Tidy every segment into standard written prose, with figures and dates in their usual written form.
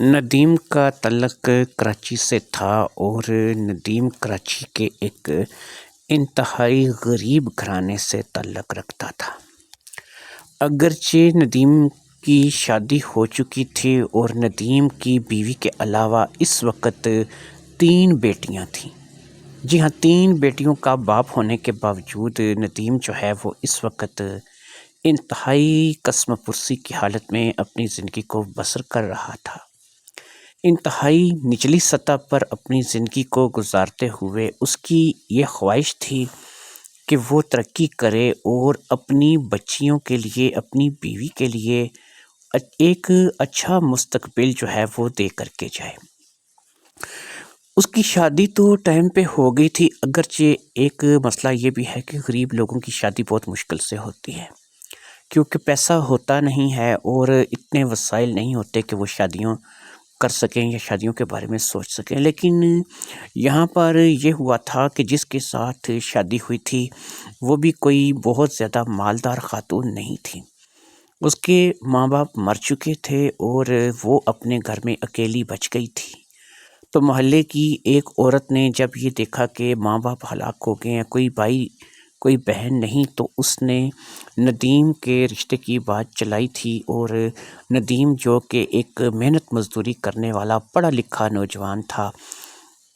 ندیم کا تعلق کراچی سے تھا اور ندیم کراچی کے ایک انتہائی غریب گھرانے سے تعلق رکھتا تھا۔ اگرچہ ندیم کی شادی ہو چکی تھی اور ندیم کی بیوی کے علاوہ اس وقت 3 بیٹیاں تھیں۔ جی ہاں، 3 بیٹیوں کا باپ ہونے کے باوجود ندیم جو ہے وہ اس وقت انتہائی قسم پرسی کی حالت میں اپنی زندگی کو بسر کر رہا تھا۔ انتہائی نچلی سطح پر اپنی زندگی کو گزارتے ہوئے اس کی یہ خواہش تھی کہ وہ ترقی کرے اور اپنی بچیوں کے لیے، اپنی بیوی کے لیے ایک اچھا مستقبل جو ہے وہ دے کر کے جائے۔ اس کی شادی تو ٹائم پہ ہو گئی تھی، اگرچہ ایک مسئلہ یہ بھی ہے کہ غریب لوگوں کی شادی بہت مشکل سے ہوتی ہے، کیونکہ پیسہ ہوتا نہیں ہے اور اتنے وسائل نہیں ہوتے کہ وہ شادیوں کر سکیں یا شادیوں کے بارے میں سوچ سکیں۔ لیکن یہاں پر یہ ہوا تھا کہ جس کے ساتھ شادی ہوئی تھی وہ بھی کوئی بہت زیادہ مالدار خاتون نہیں تھی۔ اس کے ماں باپ مر چکے تھے اور وہ اپنے گھر میں اکیلی بچ گئی تھی۔ تو محلے کی ایک عورت نے جب یہ دیکھا کہ ماں باپ ہلاک ہو گئے ہیں، کوئی بھائی کوئی بہن نہیں، تو اس نے ندیم کے رشتے کی بات چلائی تھی اور ندیم جو کہ ایک محنت مزدوری کرنے والا پڑھا لکھا نوجوان تھا،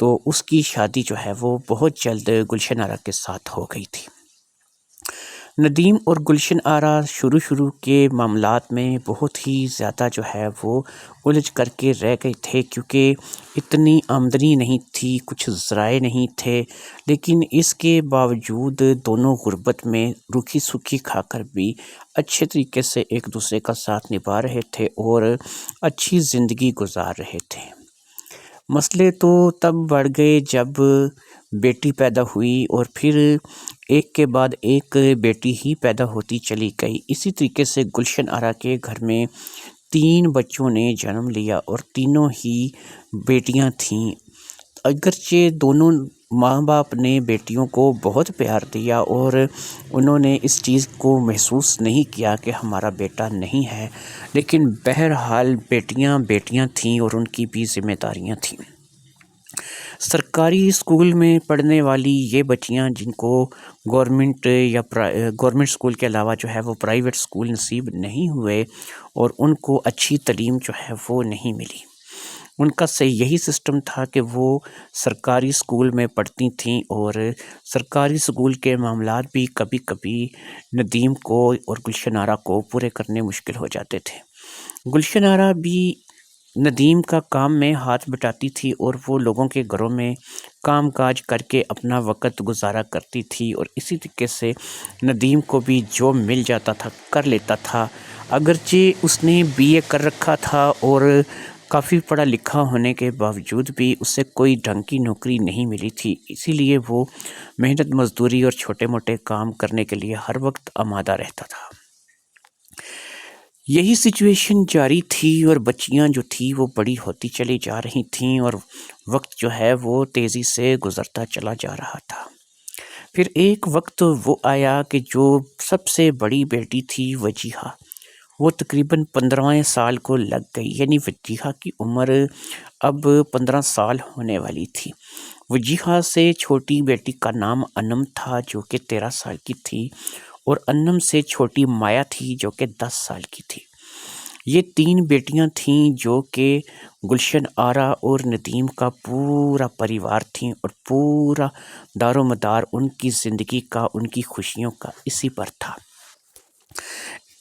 تو اس کی شادی جو ہے وہ بہت جلد گلشن آرا کے ساتھ ہو گئی تھی۔ ندیم اور گلشن آرا شروع کے معاملات میں بہت ہی زیادہ جو ہے وہ الجھ کر کے رہ گئے تھے، کیونکہ اتنی آمدنی نہیں تھی، کچھ ذرائع نہیں تھے، لیکن اس کے باوجود دونوں غربت میں روکھی سوکھی کھا کر بھی اچھے طریقے سے ایک دوسرے کا ساتھ نبھا رہے تھے اور اچھی زندگی گزار رہے تھے۔ مسئلے تو تب بڑھ گئے جب بیٹی پیدا ہوئی اور پھر ایک کے بعد ایک بیٹی ہی پیدا ہوتی چلی گئی۔ اسی طریقے سے گلشن آرا کے گھر میں 3 بچوں نے جنم لیا اور تینوں ہی بیٹیاں تھیں۔ اگرچہ دونوں ماں باپ نے بیٹیوں کو بہت پیار دیا اور انہوں نے اس چیز کو محسوس نہیں کیا کہ ہمارا بیٹا نہیں ہے، لیکن بہرحال بیٹیاں بیٹیاں تھیں اور ان کی بھی ذمہ داریاں تھیں۔ سرکاری اسکول میں پڑھنے والی یہ بچیاں جن کو گورنمنٹ اسکول کے علاوہ جو ہے وہ پرائیویٹ اسکول نصیب نہیں ہوئے اور ان کو اچھی تعلیم جو ہے وہ نہیں ملی، ان کا یہی سسٹم تھا کہ وہ سرکاری اسکول میں پڑھتی تھیں اور سرکاری اسکول کے معاملات بھی کبھی کبھی ندیم کو اور گلشن آرا کو پورے کرنے مشکل ہو جاتے تھے۔ گلشن آرا بھی ندیم کا کام میں ہاتھ بٹاتی تھی اور وہ لوگوں کے گھروں میں کام کاج کر کے اپنا وقت گزارا کرتی تھی اور اسی طریقے سے ندیم کو بھی جو مل جاتا تھا کر لیتا تھا۔ اگرچہ اس نے BA کر رکھا تھا اور کافی پڑھا لکھا ہونے کے باوجود بھی اسے کوئی ڈھنگ کی نوکری نہیں ملی تھی، اسی لیے وہ محنت مزدوری اور چھوٹے موٹے کام کرنے کے لیے ہر وقت آمادہ رہتا تھا۔ یہی سچویشن جاری تھی اور بچیاں جو تھی وہ بڑی ہوتی چلی جا رہی تھیں اور وقت جو ہے وہ تیزی سے گزرتا چلا جا رہا تھا۔ پھر ایک وقت وہ آیا کہ جو سب سے بڑی بیٹی تھی وجیحہ، وہ تقریباً 15 سال کو لگ گئی، یعنی وجیحہ کی عمر اب 15 سال ہونے والی تھی۔ وجیحہ سے چھوٹی بیٹی کا نام انم تھا جو کہ 13 سال کی تھی اور انم سے چھوٹی مایا تھی جو کہ 10 سال کی تھی۔ یہ 3 بیٹیاں تھیں جو کہ گلشن آرا اور ندیم کا پورا پریوار تھیں اور پورا دار و مدار ان کی زندگی کا، ان کی خوشیوں کا اسی پر تھا۔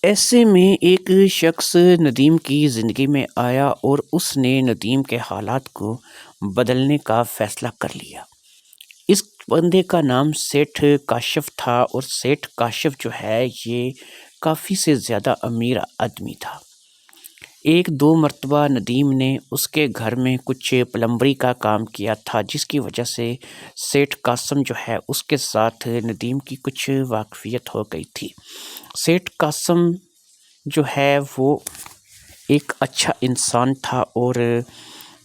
ایسے میں ایک شخص ندیم کی زندگی میں آیا اور اس نے ندیم کے حالات کو بدلنے کا فیصلہ کر لیا۔ اس بندے کا نام سیٹھ کاشف تھا اور سیٹھ کاشف جو ہے یہ کافی سے زیادہ امیر آدمی تھا۔ 1-2 مرتبہ ندیم نے اس کے گھر میں کچھ پلمبری کا کام کیا تھا، جس کی وجہ سے سیٹھ قاسم جو ہے اس کے ساتھ ندیم کی کچھ واقفیت ہو گئی تھی۔ سیٹھ قاسم جو ہے وہ ایک اچھا انسان تھا اور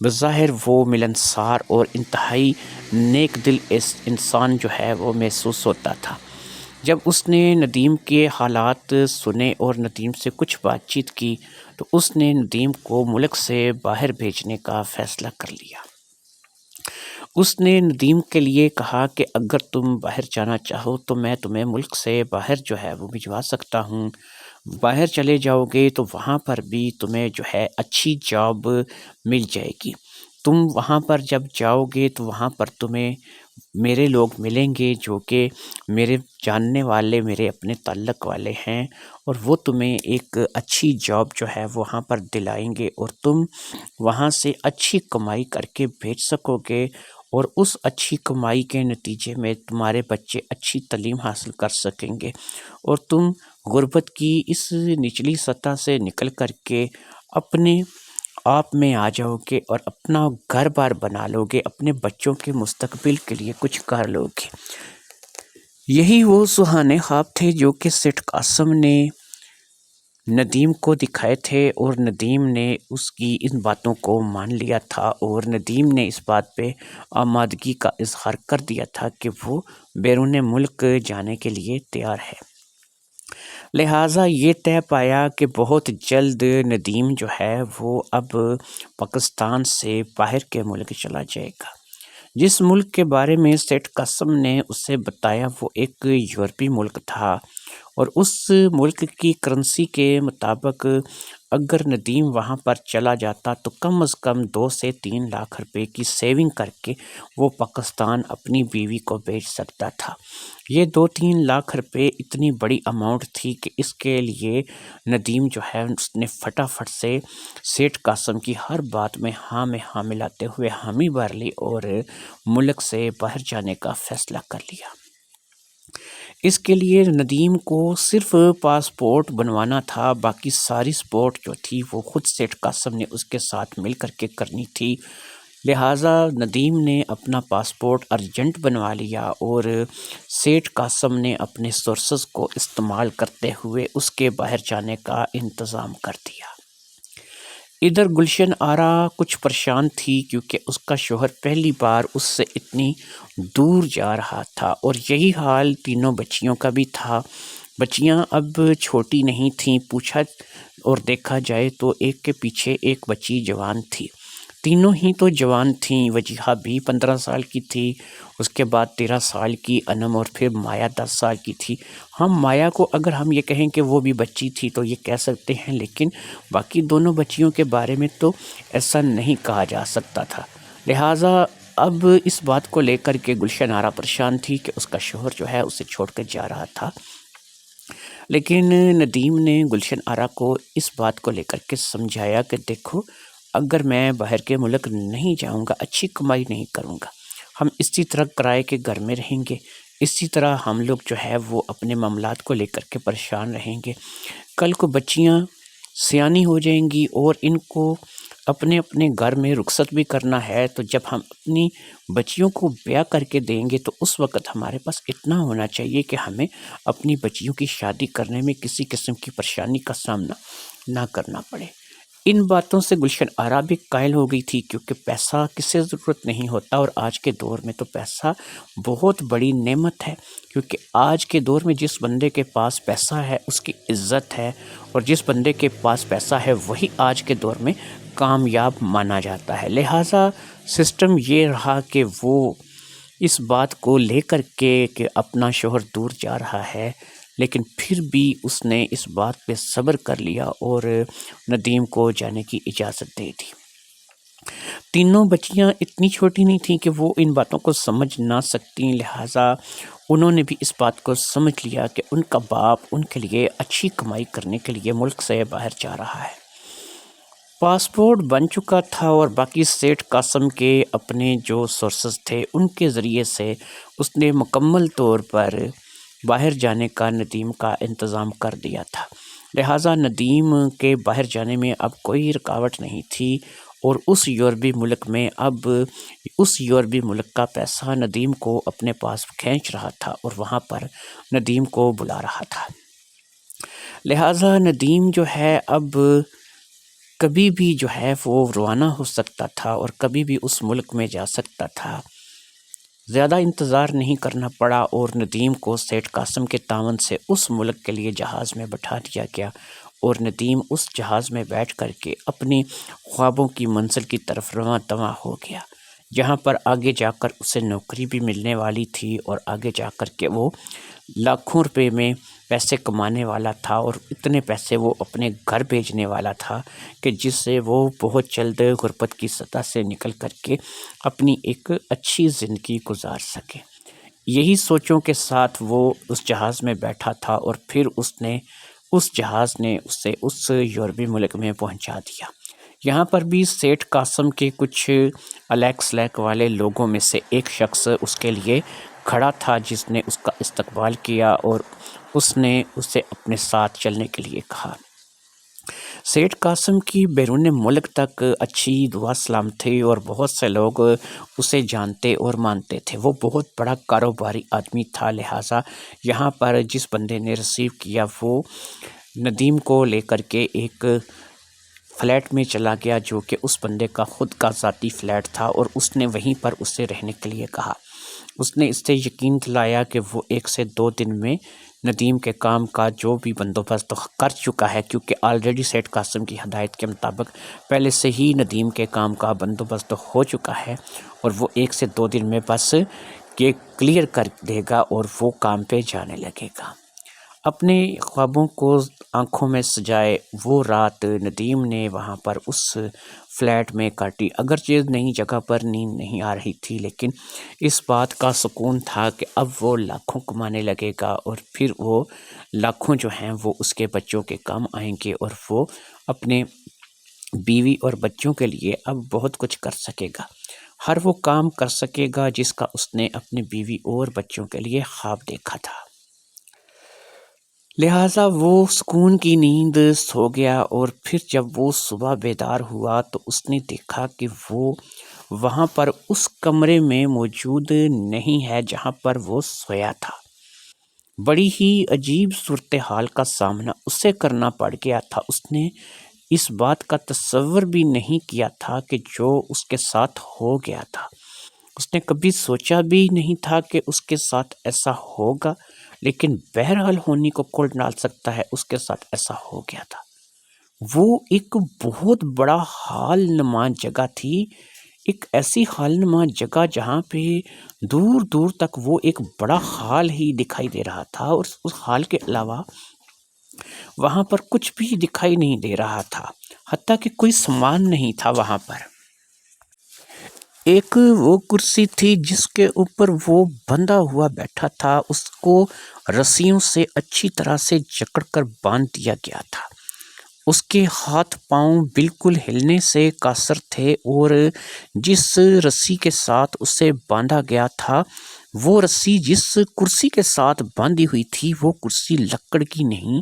بظاہر وہ ملنسار اور انتہائی نیک دل انسان جو ہے وہ محسوس ہوتا تھا۔ جب اس نے ندیم کے حالات سنے اور ندیم سے کچھ بات چیت کی تو اس نے ندیم کو ملک سے باہر بھیجنے کا فیصلہ کر لیا۔ اس نے ندیم کے لیے کہا کہ اگر تم باہر جانا چاہو تو میں تمہیں ملک سے باہر جو ہے وہ بھجوا سکتا ہوں۔ باہر چلے جاؤ گے تو وہاں پر بھی تمہیں جو ہے اچھی جاب مل جائے گی۔ تم وہاں پر جب جاؤ گے تو وہاں پر تمہیں میرے لوگ ملیں گے جو کہ میرے جاننے والے، میرے اپنے تعلق والے ہیں، اور وہ تمہیں ایک اچھی جاب جو ہے وہاں پر دلائیں گے اور تم وہاں سے اچھی کمائی کر کے بھیج سکو گے، اور اس اچھی کمائی کے نتیجے میں تمہارے بچے اچھی تعلیم حاصل کر سکیں گے، اور تم غربت کی اس نچلی سطح سے نکل کر کے اپنے آپ میں آ جاؤ گے اور اپنا گھر بار بنا لو گے، اپنے بچوں کے مستقبل کے لیے کچھ کر لو گے۔ یہی وہ سہانے خواب تھے جو کہ سیٹھ قاسم نے ندیم کو دکھائے تھے، اور ندیم نے اس کی ان باتوں کو مان لیا تھا، اور ندیم نے اس بات پہ آمادگی کا اظہار کر دیا تھا کہ وہ بیرون ملک جانے کے لیے تیار ہے۔ لہٰذا یہ طے پایا کہ بہت جلد ندیم جو ہے وہ اب پاکستان سے باہر کے ملک چلا جائے گا۔ جس ملک کے بارے میں سیٹھ قاسم نے اسے بتایا وہ ایک یورپی ملک تھا، اور اس ملک کی کرنسی کے مطابق اگر ندیم وہاں پر چلا جاتا تو کم از کم 2 سے 3 لاکھ روپے کی سیونگ کر کے وہ پاکستان اپنی بیوی کو بھیج سکتا تھا۔ یہ 2-3 لاکھ روپے اتنی بڑی اماؤنٹ تھی کہ اس کے لیے ندیم جو ہے اس نے فٹافٹ سے سیٹھ قاسم کی ہر بات میں ہاں ملاتے ہوئے حامی بھر لی اور ملک سے باہر جانے کا فیصلہ کر لیا۔ اس کے لیے ندیم کو صرف پاسپورٹ بنوانا تھا، باقی ساری سپورٹ جو تھی وہ خود سیٹھ قاسم نے اس کے ساتھ مل کر کے کرنی تھی۔ لہٰذا ندیم نے اپنا پاسپورٹ ارجنٹ بنوا لیا، اور سیٹھ قاسم نے اپنے سورسز کو استعمال کرتے ہوئے اس کے باہر جانے کا انتظام کر دیا۔ ادھر گلشن آرا کچھ پریشان تھی کیونکہ اس کا شوہر پہلی بار اس سے اتنی دور جا رہا تھا، اور یہی حال تینوں بچیوں کا بھی تھا۔ بچیاں اب چھوٹی نہیں تھیں، پوچھا اور دیکھا جائے تو ایک کے پیچھے ایک بچی جوان تھی۔ تینوں ہی تو جوان تھیں، وجیہہ بھی 15 سال کی تھی، اس کے بعد 13 سال کی انم، اور پھر مایا 10 سال کی تھی۔ ہم مایا کو اگر ہم یہ کہیں کہ وہ بھی بچی تھی تو یہ کہہ سکتے ہیں، لیکن باقی دونوں بچیوں کے بارے میں تو ایسا نہیں کہا جا سکتا تھا۔ لہٰذا اب اس بات کو لے کر کے گلشن آرا پریشان تھی کہ اس کا شوہر جو ہے اسے چھوڑ کر جا رہا تھا، لیکن ندیم نے گلشن آرا کو اس بات کو لے کر کے سمجھایا کہ دیکھو، اگر میں باہر کے ملک نہیں جاؤں گا، اچھی کمائی نہیں کروں گا، ہم اسی طرح کرائے کے گھر میں رہیں گے، اسی طرح ہم لوگ جو ہے وہ اپنے معاملات کو لے کر کے پریشان رہیں گے۔ کل کو بچیاں سیانی ہو جائیں گی اور ان کو اپنے اپنے گھر میں رخصت بھی کرنا ہے، تو جب ہم اپنی بچیوں کو بیاہ کر کے دیں گے تو اس وقت ہمارے پاس اتنا ہونا چاہیے کہ ہمیں اپنی بچیوں کی شادی کرنے میں کسی قسم کی پریشانی کا سامنا نہ کرنا پڑے۔ ان باتوں سے گلشن آرا بھی قائل ہو گئی تھی، کیونکہ پیسہ کسے ضرورت نہیں ہوتا، اور آج کے دور میں تو پیسہ بہت بڑی نعمت ہے، کیونکہ آج کے دور میں جس بندے کے پاس پیسہ ہے اس کی عزت ہے، اور جس بندے کے پاس پیسہ ہے وہی آج کے دور میں کامیاب مانا جاتا ہے۔ لہٰذا سسٹم یہ رہا کہ وہ اس بات کو لے کر کے کہ اپنا شوہر دور جا رہا ہے، لیکن پھر بھی اس نے اس بات پہ صبر کر لیا اور ندیم کو جانے کی اجازت دے دی۔ تینوں بچیاں اتنی چھوٹی نہیں تھیں کہ وہ ان باتوں کو سمجھ نہ سکتیں، لہٰذا انہوں نے بھی اس بات کو سمجھ لیا کہ ان کا باپ ان کے لیے اچھی کمائی کرنے کے لیے ملک سے باہر جا رہا ہے۔ پاسپورٹ بن چکا تھا، اور باقی سیٹھ قاسم کے اپنے جو سورسز تھے ان کے ذریعے سے اس نے مکمل طور پر باہر جانے کا ندیم کا انتظام کر دیا تھا۔ لہٰذا ندیم کے باہر جانے میں اب کوئی رکاوٹ نہیں تھی، اور اس یورپی ملک میں اب اس یورپی ملک کا پیسہ ندیم کو اپنے پاس کھینچ رہا تھا اور وہاں پر ندیم کو بلا رہا تھا۔ لہٰذا ندیم جو ہے اب کبھی بھی جو ہے وہ روانہ ہو سکتا تھا اور کبھی بھی اس ملک میں جا سکتا تھا۔ زیادہ انتظار نہیں کرنا پڑا، اور ندیم کو سیٹھ قاسم کے تعاون سے اس ملک کے لیے جہاز میں بٹھا دیا گیا، اور ندیم اس جہاز میں بیٹھ کر کے اپنی خوابوں کی منزل کی طرف رواں دواں ہو گیا، جہاں پر آگے جا کر اسے نوکری بھی ملنے والی تھی اور آگے جا کر کے وہ لاکھوں روپے میں پیسے کمانے والا تھا، اور اتنے پیسے وہ اپنے گھر بھیجنے والا تھا کہ جس سے وہ بہت جلد غربت کی سطح سے نکل کر کے اپنی ایک اچھی زندگی گزار سکے۔ یہی سوچوں کے ساتھ وہ اس جہاز میں بیٹھا تھا، اور پھر اس جہاز نے اسے اس یورپی ملک میں پہنچا دیا۔ یہاں پر بھی سیٹھ قاسم کے کچھ الیک سلیک والے لوگوں میں سے ایک شخص اس کے لیے کھڑا تھا، جس نے اس کا استقبال کیا اور اس نے اسے اپنے ساتھ چلنے کے لیے کہا۔ سیٹھ قاسم کی بیرون ملک تک اچھی دعا سلام تھی اور بہت سے لوگ اسے جانتے اور مانتے تھے۔ وہ بہت بڑا کاروباری آدمی تھا، لہٰذا یہاں پر جس بندے نے ریسیو کیا وہ ندیم کو لے کر کے ایک فلیٹ میں چلا گیا، جو کہ اس بندے کا خود کا ذاتی فلیٹ تھا، اور اس نے وہیں پر اسے رہنے کے لیے کہا۔ اس نے اس سے یقین دلایا کہ وہ 1 سے 2 دن میں ندیم کے کام کا جو بھی بندوبست کر چکا ہے، کیونکہ آلریڈی سیٹھ قاسم کی ہدایت کے مطابق پہلے سے ہی ندیم کے کام کا بندوبست ہو چکا ہے، اور وہ 1 سے 2 دن میں بس یہ کلیئر کر دے گا اور وہ کام پہ جانے لگے گا۔ اپنے خوابوں کو آنکھوں میں سجائے وہ رات ندیم نے وہاں پر اس فلیٹ میں کاٹی۔ اگرچہ نئی جگہ پر نیند نہیں آ رہی تھی، لیکن اس بات کا سکون تھا کہ اب وہ لاکھوں کمانے لگے گا، اور پھر وہ لاکھوں جو ہیں وہ اس کے بچوں کے کام آئیں گے، اور وہ اپنے بیوی اور بچوں کے لیے اب بہت کچھ کر سکے گا۔ ہر وہ کام کر سکے گا جس کا اس نے اپنی بیوی اور بچوں کے لیے خواب دیکھا تھا۔ لہٰذا وہ سکون کی نیند سو گیا، اور پھر جب وہ صبح بیدار ہوا تو اس نے دیکھا کہ وہ وہاں پر اس کمرے میں موجود نہیں ہے جہاں پر وہ سویا تھا۔ بڑی ہی عجیب صورتحال کا سامنا اسے کرنا پڑ گیا تھا۔ اس نے اس بات کا تصور بھی نہیں کیا تھا کہ جو اس کے ساتھ ہو گیا تھا، اس نے کبھی سوچا بھی نہیں تھا کہ اس کے ساتھ ایسا ہوگا، لیکن بہرحال ہونے کو کون ڈال سکتا ہے، اس کے ساتھ ایسا ہو گیا تھا۔ وہ ایک بہت بڑا حال نما جگہ تھی، ایک ایسی حال نما جگہ جہاں پہ دور دور تک وہ ایک بڑا حال ہی دکھائی دے رہا تھا، اور اس حال کے علاوہ وہاں پر کچھ بھی دکھائی نہیں دے رہا تھا، حتیٰ کہ کوئی سامان نہیں تھا وہاں پر۔ ایک وہ کرسی تھی جس کے اوپر وہ بندھا ہوا بیٹھا تھا، اس کو رسیوں سے اچھی طرح سے جکڑ کر باندھ دیا گیا تھا۔ اس کے ہاتھ پاؤں بالکل ہلنے سے قاصر تھے، اور جس رسی کے ساتھ اسے باندھا گیا تھا، وہ رسی جس کرسی کے ساتھ باندھی ہوئی تھی وہ کرسی لکڑ کی نہیں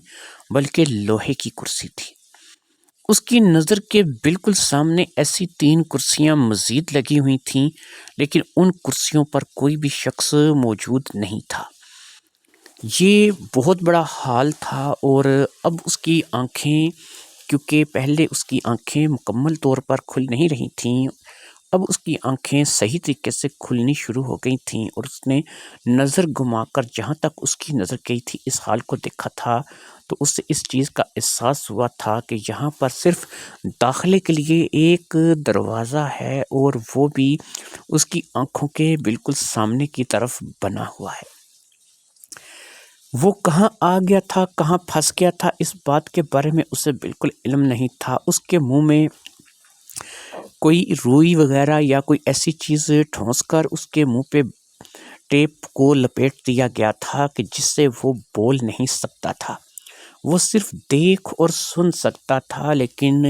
بلکہ لوہے کی کرسی تھی۔ اس کی نظر کے بالکل سامنے ایسی 3 کرسیاں مزید لگی ہوئی تھیں، لیکن ان کرسیوں پر کوئی بھی شخص موجود نہیں تھا۔ یہ بہت بڑا حال تھا، اور اب اس کی آنکھیں، کیونکہ پہلے اس کی آنکھیں مکمل طور پر کھل نہیں رہی تھیں، اب اس کی آنکھیں صحیح طریقے سے کھلنی شروع ہو گئی تھیں، اور اس نے نظر گھما کر جہاں تک اس کی نظر گئی تھی اس حال کو دیکھا تھا، تو اس سے اس چیز کا احساس ہوا تھا کہ یہاں پر صرف داخلے کے لیے ایک دروازہ ہے، اور وہ بھی اس کی آنکھوں کے بالکل سامنے کی طرف بنا ہوا ہے۔ وہ کہاں آ گیا تھا، کہاں پھنس گیا تھا، اس بات کے بارے میں اسے بالکل علم نہیں تھا۔ اس کے منہ میں کوئی روئی وغیرہ یا کوئی ایسی چیز ٹھونس کر اس کے منہ پہ ٹیپ کو لپیٹ دیا گیا تھا کہ جس سے وہ بول نہیں سکتا تھا، وہ صرف دیکھ اور سن سکتا تھا، لیکن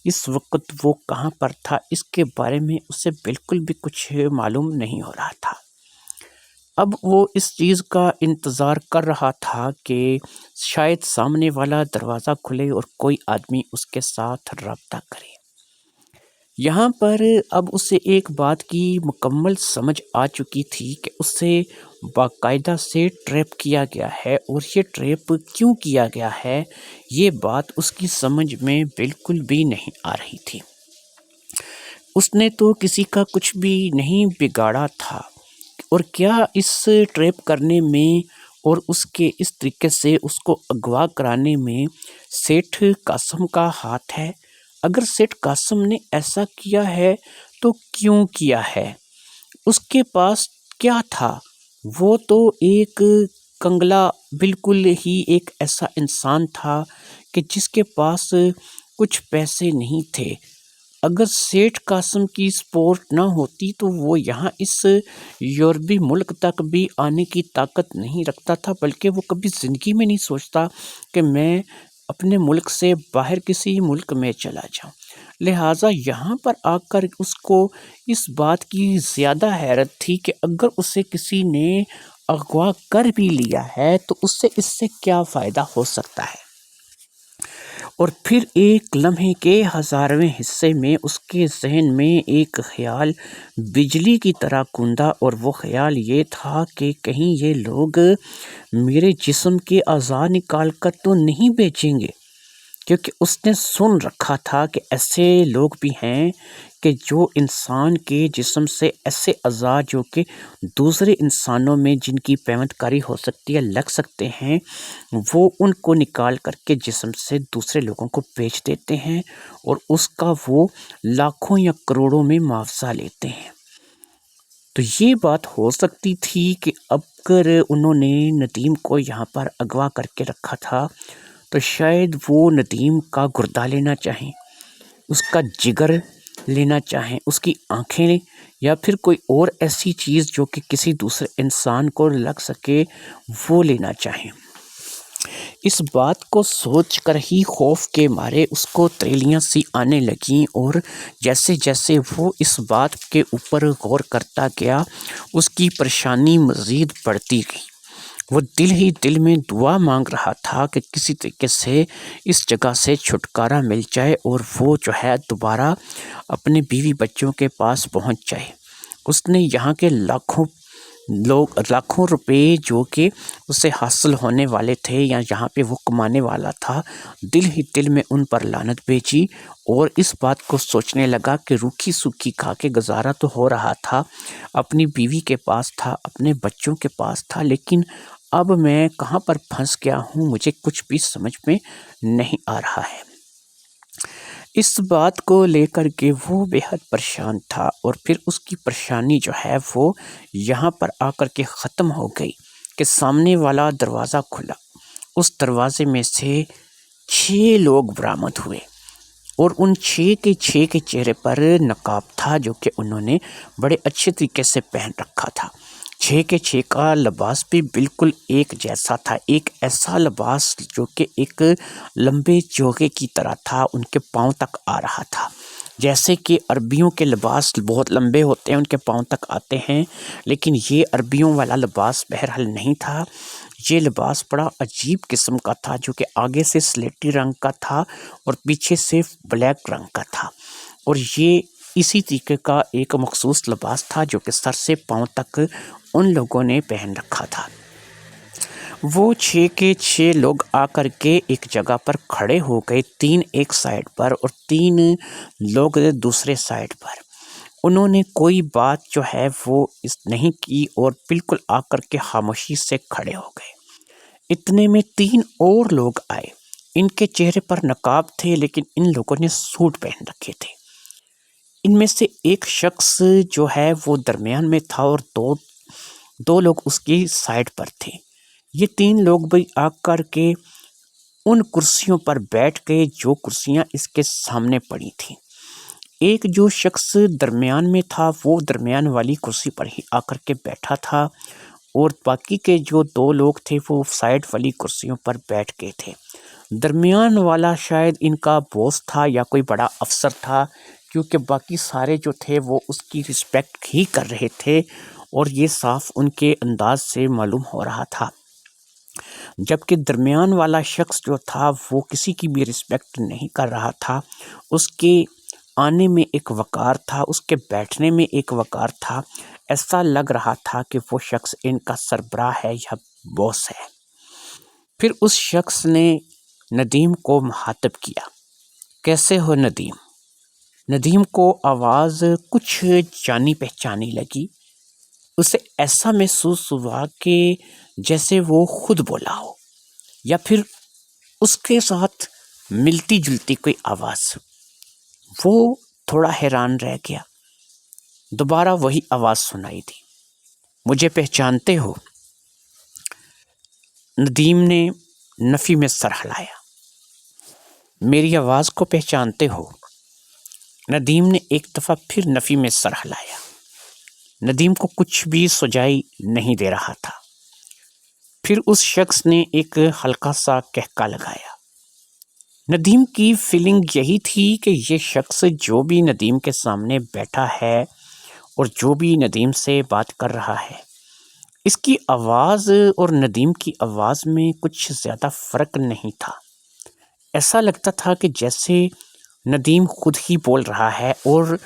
اس وقت وہ کہاں پر تھا اس کے بارے میں اسے بالکل بھی کچھ معلوم نہیں ہو رہا تھا۔ اب وہ اس چیز کا انتظار کر رہا تھا کہ شاید سامنے والا دروازہ کھلے اور کوئی آدمی اس کے ساتھ رابطہ کرے۔ یہاں پر اب اسے ایک بات کی مکمل سمجھ آ چکی تھی کہ اسے باقاعدہ سے ٹریپ کیا گیا ہے، اور یہ ٹریپ کیوں کیا گیا ہے یہ بات اس کی سمجھ میں بالکل بھی نہیں آ رہی تھی۔ اس نے تو کسی کا کچھ بھی نہیں بگاڑا تھا، اور کیا اس ٹریپ کرنے میں اور اس کے اس طریقے سے اس کو اغوا کرانے میں سیٹھ قاسم کا ہاتھ ہے؟ اگر سیٹھ قاسم نے ایسا کیا ہے تو کیوں کیا ہے؟ اس کے پاس کیا تھا؟ وہ تو ایک کنگلا، بالکل ہی ایک ایسا انسان تھا کہ جس کے پاس کچھ پیسے نہیں تھے۔ اگر سیٹھ قاسم کی سپورٹ نہ ہوتی تو وہ یہاں اس یورپی ملک تک بھی آنے کی طاقت نہیں رکھتا تھا، بلکہ وہ کبھی زندگی میں نہیں سوچتا کہ میں اپنے ملک سے باہر کسی ملک میں چلا جاؤں۔ لہٰذا یہاں پر آ کر اس کو اس بات کی زیادہ حیرت تھی کہ اگر اسے کسی نے اغوا کر بھی لیا ہے تو اس سے کیا فائدہ ہو سکتا ہے۔ اور پھر ایک لمحے کے ہزارویں حصے میں اس کے ذہن میں ایک خیال بجلی کی طرح گوندا، اور وہ خیال یہ تھا کہ کہیں یہ لوگ میرے جسم کے اعضاء نکال کر تو نہیں بیچیں گے، کیونکہ اس نے سن رکھا تھا کہ ایسے لوگ بھی ہیں کہ جو انسان کے جسم سے ایسے اعضاء جو کہ دوسرے انسانوں میں جن کی پیوند کاری ہو سکتی ہے لگ سکتے ہیں، وہ ان کو نکال کر کے جسم سے دوسرے لوگوں کو بیچ دیتے ہیں اور اس کا وہ لاکھوں یا کروڑوں میں معاوضہ لیتے ہیں۔ تو یہ بات ہو سکتی تھی کہ اگر انہوں نے ندیم کو یہاں پر اغوا کر کے رکھا تھا تو شاید وہ ندیم کا گردہ لینا چاہیں، اس کا جگر لینا چاہیں، اس کی آنکھیں، یا پھر کوئی اور ایسی چیز جو کہ کسی دوسرے انسان کو لگ سکے وہ لینا چاہیں۔ اس بات کو سوچ کر ہی خوف کے مارے اس کو تریلیاں سی آنے لگیں، اور جیسے جیسے وہ اس بات کے اوپر غور کرتا گیا اس کی پریشانی مزید بڑھتی گئی۔ وہ دل ہی دل میں دعا مانگ رہا تھا کہ کسی طریقے سے اس جگہ سے چھٹکارا مل جائے اور وہ جو ہے دوبارہ اپنے بیوی بچوں کے پاس پہنچ جائے۔ اس نے یہاں کے لاکھوں روپے جو کہ اسے حاصل ہونے والے تھے یا یہاں پہ وہ کمانے والا تھا، دل ہی دل میں ان پر لعنت بھیجی، اور اس بات کو سوچنے لگا کہ روکھی سوکھی کھا کے گزارا تو ہو رہا تھا، اپنی بیوی کے پاس تھا، اپنے بچوں کے پاس تھا، لیکن اب میں کہاں پر پھنس گیا ہوں، مجھے کچھ بھی سمجھ میں نہیں آ رہا ہے۔ اس بات کو لے کر کے وہ بے حد پریشان تھا، اور پھر اس کی پریشانی جو ہے وہ یہاں پر آ کر کے ختم ہو گئی کہ سامنے والا دروازہ کھلا، اس دروازے میں سے 6 لوگ برآمد ہوئے، اور ان 6 کے چہرے پر نقاب تھا جو کہ انہوں نے بڑے اچھے طریقے سے پہن رکھا تھا۔ 6 کے 6 کا لباس بھی بالکل ایک جیسا تھا، ایک ایسا لباس جو کہ ایک لمبے چوغے کی طرح تھا، ان کے پاؤں تک آ رہا تھا۔ جیسے کہ عربیوں کے لباس بہت لمبے ہوتے ہیں، ان کے پاؤں تک آتے ہیں، لیکن یہ عربیوں والا لباس بہرحال نہیں تھا۔ یہ لباس بڑا عجیب قسم کا تھا جو کہ آگے سے سلیٹی رنگ کا تھا اور پیچھے سے بلیک رنگ کا تھا، اور یہ اسی طریقے کا ایک مخصوص لباس تھا جو کہ سر سے پاؤں تک ان لوگوں نے پہن رکھا تھا۔ وہ 6 کے 6 لوگ آ کر کے ایک جگہ پر کھڑے ہو گئے، 3 ایک سائڈ پر اور 3 لوگ دوسرے سائڈ پر۔ انہوں نے کوئی بات جو ہے وہ نہیں کی اور بالکل آ کر کے خاموشی سے کھڑے ہو گئے۔ اتنے میں 3 اور لوگ آئے، ان کے چہرے پر نقاب تھے لیکن ان لوگوں نے سوٹ پہن رکھے تھے۔ ان میں سے ایک شخص جو ہے وہ درمیان میں تھا اور دو لوگ اس کی سائڈ پر تھے۔ یہ 3 لوگ بھی آ کر کے ان کرسیوں پر بیٹھ گئے جو کرسیاں اس کے سامنے پڑی تھیں۔ ایک جو شخص درمیان میں تھا وہ درمیان والی کرسی پر ہی آ کر کے بیٹھا تھا، اور باقی کے جو 2 لوگ تھے وہ سائڈ والی کرسیوں پر بیٹھ گئے تھے۔ درمیان والا شاید ان کا باس تھا یا کوئی بڑا افسر تھا، کیونکہ باقی سارے جو تھے وہ اس کی رسپیکٹ ہی کر رہے تھے، اور یہ صاف ان کے انداز سے معلوم ہو رہا تھا۔ جبکہ درمیان والا شخص جو تھا وہ کسی کی بھی رسپیکٹ نہیں کر رہا تھا، اس کے آنے میں ایک وقار تھا، اس کے بیٹھنے میں ایک وقار تھا، ایسا لگ رہا تھا کہ وہ شخص ان کا سربراہ ہے یا باس ہے۔ پھر اس شخص نے ندیم کو مخاطب کیا، کیسے ہو ندیم؟ ندیم کو آواز کچھ جانی پہچانی لگی، اسے ایسا محسوس ہوا کہ جیسے وہ خود بولا ہو یا پھر اس کے ساتھ ملتی جلتی کوئی آواز۔ وہ تھوڑا حیران رہ گیا۔ دوبارہ وہی آواز سنائی دی، مجھے پہچانتے ہو؟ ندیم نے نفی میں سر ہلایا۔ میری آواز کو پہچانتے ہو؟ ندیم نے ایک دفعہ پھر نفی میں سر ہلایا۔ ندیم کو کچھ بھی سجائی نہیں دے رہا تھا۔ پھر اس شخص نے ایک ہلکا سا کہکا لگایا۔ ندیم کی فیلنگ یہی تھی کہ یہ شخص جو بھی ندیم کے سامنے بیٹھا ہے اور جو بھی ندیم سے بات کر رہا ہے، اس کی آواز اور ندیم کی آواز میں کچھ زیادہ فرق نہیں تھا۔ ایسا لگتا تھا کہ جیسے ندیم خود ہی بول رہا ہے اور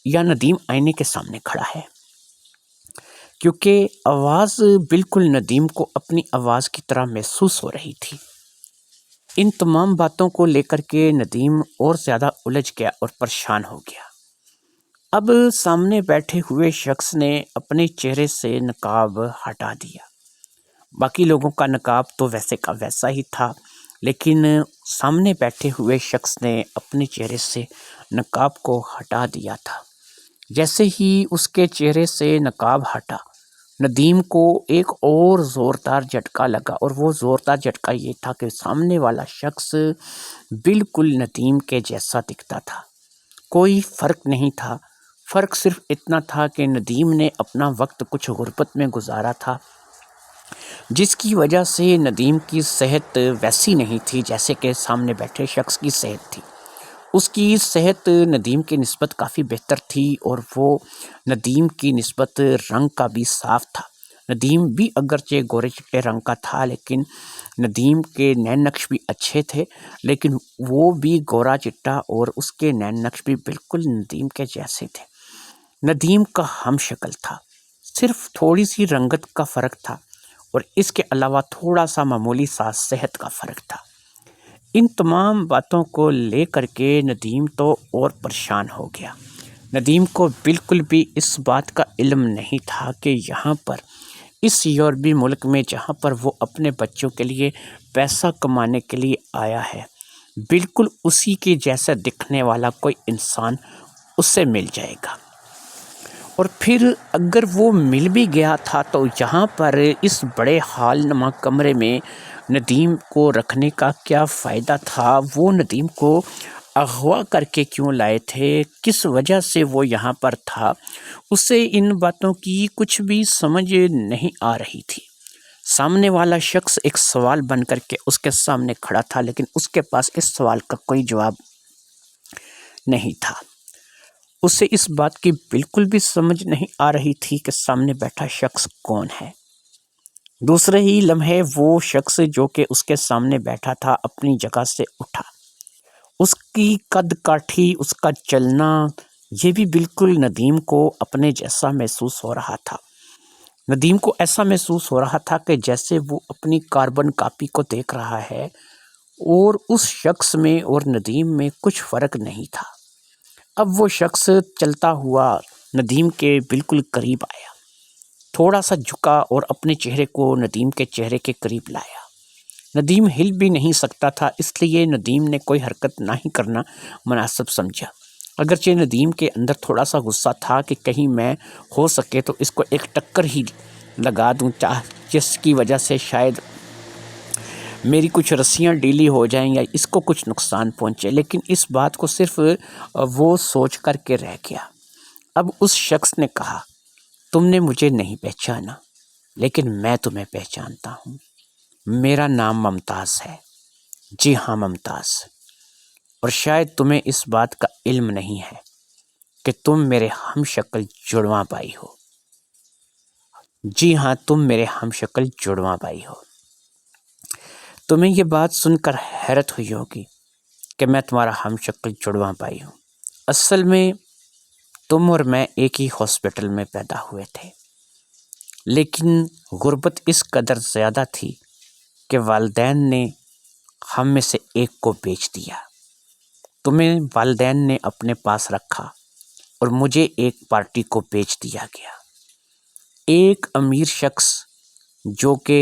یا ندیم آئینے کے سامنے کھڑا ہے، کیونکہ آواز بالکل ندیم کو اپنی آواز کی طرح محسوس ہو رہی تھی۔ ان تمام باتوں کو لے کر کے ندیم اور زیادہ الجھ گیا اور پریشان ہو گیا۔ اب سامنے بیٹھے ہوئے شخص نے اپنے چہرے سے نقاب ہٹا دیا۔ باقی لوگوں کا نقاب تو ویسے کا ویسا ہی تھا، لیکن سامنے بیٹھے ہوئے شخص نے اپنے چہرے سے نقاب کو ہٹا دیا تھا۔ جیسے ہی اس کے چہرے سے نقاب ہٹا، ندیم کو ایک اور زوردار جھٹکا لگا، اور وہ زوردار جھٹکا یہ تھا کہ سامنے والا شخص بالکل ندیم کے جیسا دکھتا تھا۔ کوئی فرق نہیں تھا، فرق صرف اتنا تھا کہ ندیم نے اپنا وقت کچھ غربت میں گزارا تھا، جس کی وجہ سے ندیم کی صحت ویسی نہیں تھی جیسے کہ سامنے بیٹھے شخص کی صحت تھی۔ اس کی صحت ندیم کی نسبت کافی بہتر تھی، اور وہ ندیم کی نسبت رنگ کا بھی صاف تھا۔ ندیم بھی اگرچہ گورے چٹے رنگ کا تھا، لیکن ندیم کے نین نقش بھی اچھے تھے، لیکن وہ بھی گورا چٹا اور اس کے نین نقش بھی بالکل ندیم کے جیسے تھے۔ ندیم کا ہم شکل تھا، صرف تھوڑی سی رنگت کا فرق تھا، اور اس کے علاوہ تھوڑا سا معمولی سا صحت کا فرق تھا۔ ان تمام باتوں کو لے کر کے ندیم تو اور پریشان ہو گیا۔ ندیم کو بالکل بھی اس بات کا علم نہیں تھا کہ یہاں پر اس یورپی ملک میں جہاں پر وہ اپنے بچوں کے لیے پیسہ کمانے کے لیے آیا ہے، بالکل اسی کے جیسا دکھنے والا کوئی انسان اس سے مل جائے گا۔ اور پھر اگر وہ مل بھی گیا تھا تو یہاں پر اس بڑے ہال نما کمرے میں ندیم کو رکھنے کا کیا فائدہ تھا؟ وہ ندیم کو اغوا کر کے کیوں لائے تھے؟ کس وجہ سے وہ یہاں پر تھا؟ اسے ان باتوں کی کچھ بھی سمجھ نہیں آ رہی تھی۔ سامنے والا شخص ایک سوال بن کر کے اس کے سامنے کھڑا تھا، لیکن اس کے پاس اس سوال کا کوئی جواب نہیں تھا۔ اسے اس بات کی بالکل بھی سمجھ نہیں آ رہی تھی کہ سامنے بیٹھا شخص کون ہے۔ دوسرے ہی لمحے وہ شخص جو کہ اس کے سامنے بیٹھا تھا اپنی جگہ سے اٹھا۔ اس کی قد کاٹھی، اس کا چلنا، یہ بھی بالکل ندیم کو اپنے جیسا محسوس ہو رہا تھا۔ ندیم کو ایسا محسوس ہو رہا تھا کہ جیسے وہ اپنی کاربن کاپی کو دیکھ رہا ہے، اور اس شخص میں اور ندیم میں کچھ فرق نہیں تھا۔ اب وہ شخص چلتا ہوا ندیم کے بالکل قریب آیا، تھوڑا سا جھکا اور اپنے چہرے کو ندیم کے چہرے کے قریب لایا۔ ندیم ہل بھی نہیں سکتا تھا، اس لیے ندیم نے کوئی حرکت نہ ہی کرنا مناسب سمجھا۔ اگرچہ ندیم کے اندر تھوڑا سا غصہ تھا کہ کہیں میں ہو سکے تو اس کو ایک ٹکر ہی لگا دوں، جس کی وجہ سے شاید میری کچھ رسیاں ڈھیلی ہو جائیں یا اس کو کچھ نقصان پہنچے، لیکن اس بات کو صرف وہ سوچ کر کے رہ گیا۔ اب اس شخص نے کہا، تم نے مجھے نہیں پہچانا، لیکن میں تمہیں پہچانتا ہوں۔ میرا نام ممتاز ہے۔ جی ہاں ممتاز، اور شاید تمہیں اس بات کا علم نہیں ہے کہ تم میرے ہم شکل جڑواں بھائی ہو۔ جی ہاں، تم میرے ہم شکل جڑواں بھائی ہو۔ تمہیں یہ بات سن کر حیرت ہوئی ہوگی کہ میں تمہارا ہم شکل جڑواں بھائی ہوں۔ اصل میں تم اور میں ایک ہی ہاسپٹل میں پیدا ہوئے تھے، لیکن غربت اس قدر زیادہ تھی کہ والدین نے ہم میں سے ایک کو بیچ دیا۔ تمہیں والدین نے اپنے پاس رکھا اور مجھے ایک پارٹی کو بیچ دیا گیا۔ ایک امیر شخص جو کہ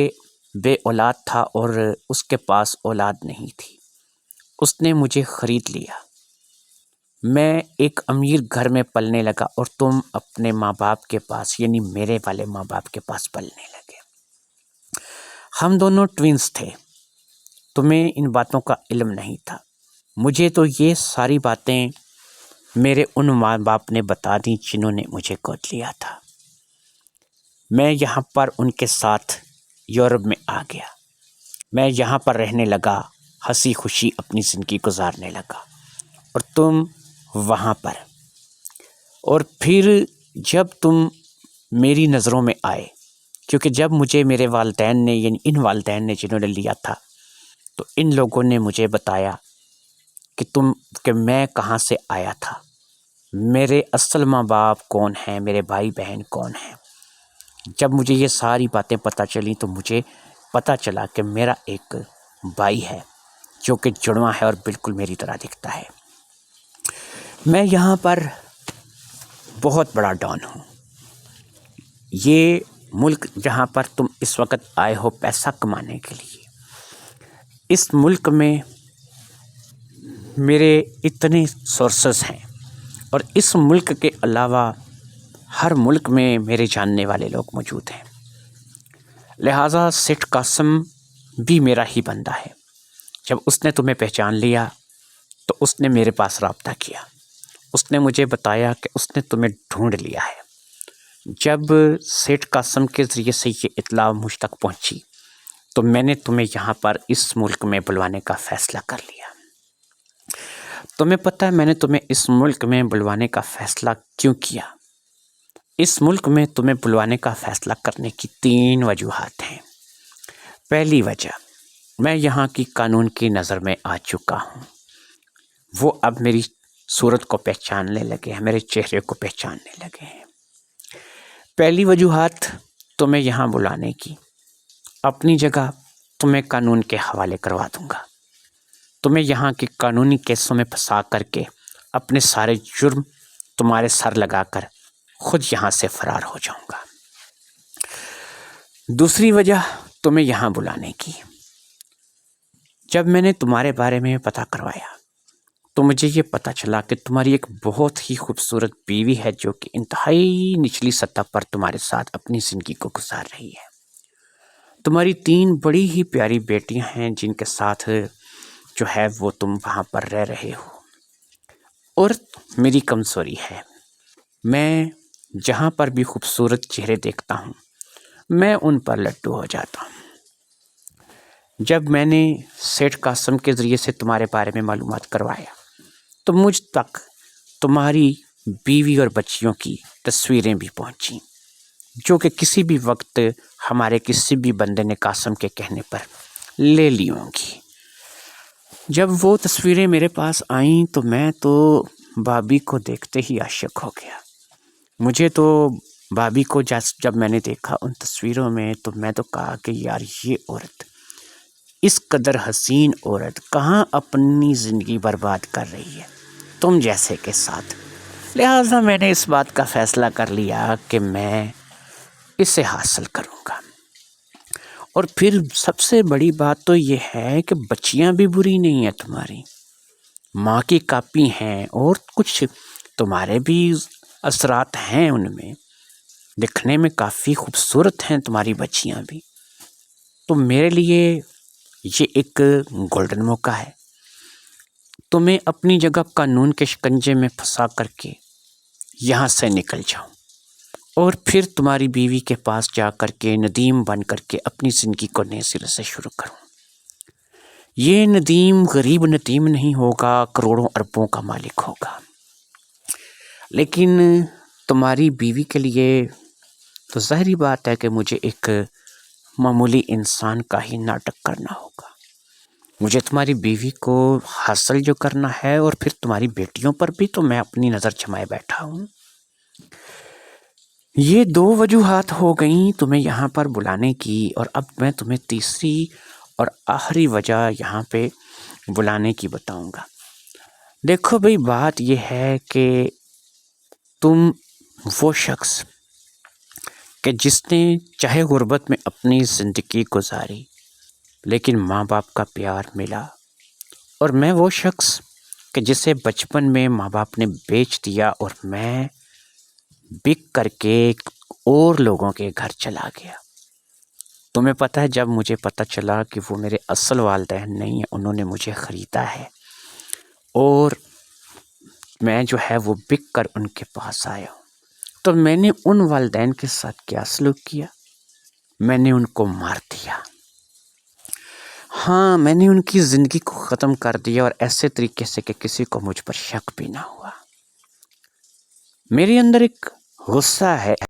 بے اولاد تھا اور اس کے پاس اولاد نہیں تھی، اس نے مجھے خرید لیا۔ میں ایک امیر گھر میں پلنے لگا اور تم اپنے ماں باپ کے پاس، یعنی میرے والے ماں باپ کے پاس پلنے لگے۔ ہم دونوں ٹوینز تھے۔ تمہیں ان باتوں کا علم نہیں تھا۔ مجھے تو یہ ساری باتیں میرے ان ماں باپ نے بتا دیں جنہوں نے مجھے گود لیا تھا۔ میں یہاں پر ان کے ساتھ یورپ میں آ گیا۔ میں یہاں پر رہنے لگا، ہنسی خوشی اپنی زندگی گزارنے لگا، اور تم وہاں پر۔ اور پھر جب تم میری نظروں میں آئے، کیونکہ جب مجھے میرے والدین نے، یعنی ان والدین نے جنہوں نے لیا تھا، تو ان لوگوں نے مجھے بتایا کہ میں کہاں سے آیا تھا، میرے اصل ماں باپ کون ہیں، میرے بھائی بہن کون ہیں۔ جب مجھے یہ ساری باتیں پتہ چلیں تو مجھے پتہ چلا کہ میرا ایک بھائی ہے جو کہ جڑواں ہے اور بالکل میری طرح دکھتا ہے۔ میں یہاں پر بہت بڑا ڈان ہوں۔ یہ ملک جہاں پر تم اس وقت آئے ہو پیسہ کمانے کے لیے، اس ملک میں میرے اتنے سورسز ہیں، اور اس ملک کے علاوہ ہر ملک میں میرے جاننے والے لوگ موجود ہیں۔ لہٰذا سیٹھ قاسم بھی میرا ہی بندہ ہے۔ جب اس نے تمہیں پہچان لیا تو اس نے میرے پاس رابطہ کیا۔ اس نے مجھے بتایا کہ اس نے تمہیں ڈھونڈ لیا ہے۔ جب سیٹھ قاسم کے ذریعے سے یہ اطلاع مجھ تک پہنچی تو میں نے تمہیں یہاں پر اس ملک میں بلوانے کا فیصلہ کر لیا۔ تمہیں پتہ ہے میں نے تمہیں اس ملک میں بلوانے کا فیصلہ کیوں کیا؟ اس ملک میں تمہیں بلوانے کا فیصلہ کرنے کی 3 وجوہات ہیں۔ پہلی وجہ، میں یہاں کی قانون کی نظر میں آ چکا ہوں۔ وہ اب میری صورت کو پہچاننے لگے ہیں، میرے چہرے کو پہچاننے لگے ہیں۔ پہلی وجوہات تمہیں یہاں بلانے کی، اپنی جگہ تمہیں قانون کے حوالے کروا دوں گا۔ تمہیں یہاں کے قانونی کیسوں میں پھنسا کر کے اپنے سارے جرم تمہارے سر لگا کر خود یہاں سے فرار ہو جاؤں گا۔ دوسری وجہ تمہیں یہاں بلانے کی، جب میں نے تمہارے بارے میں پتہ کروایا تو مجھے یہ پتہ چلا کہ تمہاری ایک بہت ہی خوبصورت بیوی ہے جو کہ انتہائی نچلی سطح پر تمہارے ساتھ اپنی زندگی کو گزار رہی ہے۔ تمہاری 3 بڑی ہی پیاری بیٹیاں ہیں جن کے ساتھ جو ہے وہ تم وہاں پر رہ رہے ہو۔ اور میری کمزوری ہے، میں جہاں پر بھی خوبصورت چہرے دیکھتا ہوں میں ان پر لڈو ہو جاتا ہوں۔ جب میں نے سیٹھ قاسم کے ذریعے سے تمہارے بارے میں معلومات کروایا تو مجھ تک تمہاری بیوی اور بچیوں کی تصویریں بھی پہنچیں جو کہ کسی بھی وقت ہمارے کسی بھی بندے نے قاسم کے کہنے پر لے لی ہوں گی۔ جب وہ تصویریں میرے پاس آئیں تو میں تو بھابھی کو دیکھتے ہی عاشق ہو گیا۔ مجھے تو بھابھی کو جب میں نے دیکھا ان تصویروں میں تو میں تو کہا کہ یار یہ عورت، اس قدر حسین عورت کہاں اپنی زندگی برباد کر رہی ہے تم جیسے کے ساتھ۔ لہٰذا میں نے اس بات کا فیصلہ کر لیا کہ میں اسے حاصل کروں گا۔ اور پھر سب سے بڑی بات تو یہ ہے کہ بچیاں بھی بری نہیں ہیں تمہاری، ماں کی کاپی ہیں، اور کچھ تمہارے بھی اثرات ہیں ان میں، دکھنے میں کافی خوبصورت ہیں تمہاری بچیاں بھی۔ تو میرے لیے یہ ایک گولڈن موقع ہے، تمہیں اپنی جگہ قانون کے شکنجے میں پھنسا کر کے یہاں سے نکل جاؤں اور پھر تمہاری بیوی کے پاس جا کر کے ندیم بن کر کے اپنی زندگی کو نئے سرے سے شروع کروں۔ یہ ندیم غریب ندیم نہیں ہوگا، کروڑوں اربوں کا مالک ہوگا، لیکن تمہاری بیوی کے لیے تو ظاہری بات ہے کہ مجھے ایک معمولی انسان کا ہی ناٹک کرنا ہوگا۔ مجھے تمہاری بیوی کو حاصل جو کرنا ہے اور پھر تمہاری بیٹیوں پر بھی تو میں اپنی نظر جمائے بیٹھا ہوں۔ یہ 2 وجوہات ہو گئیں تمہیں یہاں پر بلانے کی، اور اب میں تمہیں تیسری اور آخری وجہ یہاں پہ بلانے کی بتاؤں گا۔ دیکھو بھئی، بات یہ ہے کہ تم وہ شخص کہ جس نے چاہے غربت میں اپنی زندگی گزاری لیکن ماں باپ کا پیار ملا، اور میں وہ شخص کہ جسے بچپن میں ماں باپ نے بیچ دیا اور میں بک کر کے اور لوگوں کے گھر چلا گیا۔ تمہیں پتہ ہے جب مجھے پتہ چلا کہ وہ میرے اصل والدین نہیں ہیں، انہوں نے مجھے خریدا ہے، اور میں جو ہے وہ بک کر ان کے پاس آیا ہوں، تو میں نے ان والدین کے ساتھ کیا سلوک کیا؟ میں نے ان کو مار دیا۔ ہاں، میں نے ان کی زندگی کو ختم کر دیا، اور ایسے طریقے سے کہ کسی کو مجھ پر شک بھی نہ ہوا۔ میرے اندر ایک غصہ ہے